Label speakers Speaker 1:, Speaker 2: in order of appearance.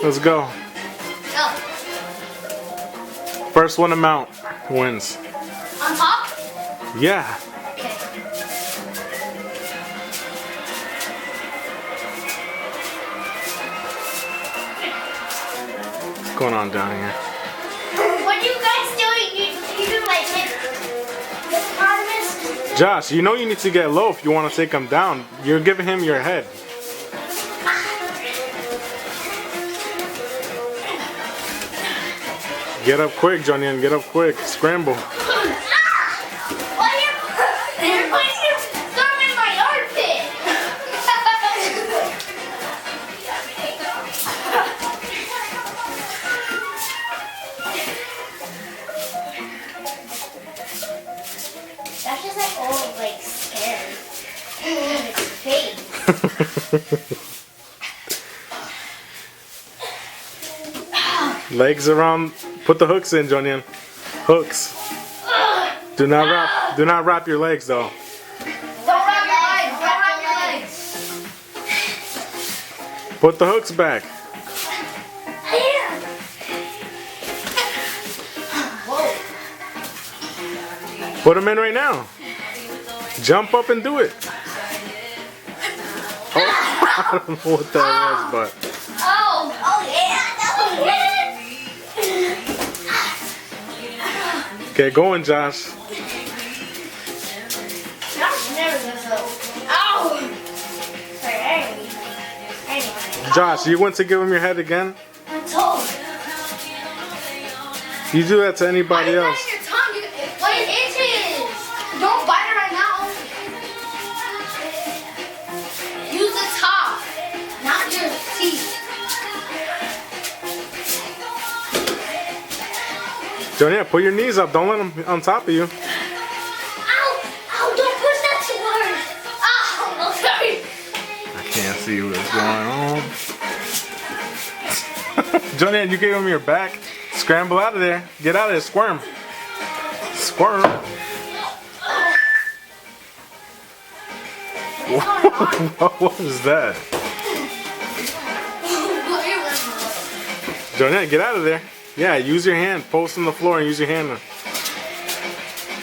Speaker 1: Let's go.
Speaker 2: Go.
Speaker 1: First one to mount wins.
Speaker 2: On top?
Speaker 1: Yeah.
Speaker 2: Okay.
Speaker 1: What's going on down here?
Speaker 2: What are you guys doing? You do like hippopotamus?
Speaker 1: Josh, you know you need to get low if you want to take him down. You're giving him your head. Get up quick, Jonian. Get up quick. Scramble.
Speaker 2: You're putting your thumb in my armpit. That's just like all like scared. His face.
Speaker 1: Legs around. Put the hooks in, Jonian. Hooks. Do not wrap your legs though.
Speaker 2: Don't wrap your legs. Don't wrap your legs.
Speaker 1: Put the hooks back.
Speaker 2: Whoa.
Speaker 1: Put them in right now. Jump up and do it. Oh, I don't know what that was, but.
Speaker 2: Oh yeah, that was good.
Speaker 1: Get going, Josh.
Speaker 2: Josh never does that. Ow! Sorry, anyway.
Speaker 1: Josh, you went to give him your head again?
Speaker 2: I'm told.
Speaker 1: You do that to anybody
Speaker 2: Why are you
Speaker 1: else.
Speaker 2: biting your tongue? But it itches. Don't bite it right now. Use the top, not your teeth.
Speaker 1: Jonian, put your knees up. Don't let him on top of you.
Speaker 2: Ow! Ow! Don't push that too hard. Ow! Oh, sorry.
Speaker 1: I can't see what's going on. Jonian, you gave him your back. Scramble out of there. Get out of there. Squirm. Squirm. What was that? Jonian, get out of there. Yeah, use your hand. Post on the floor and use your hand.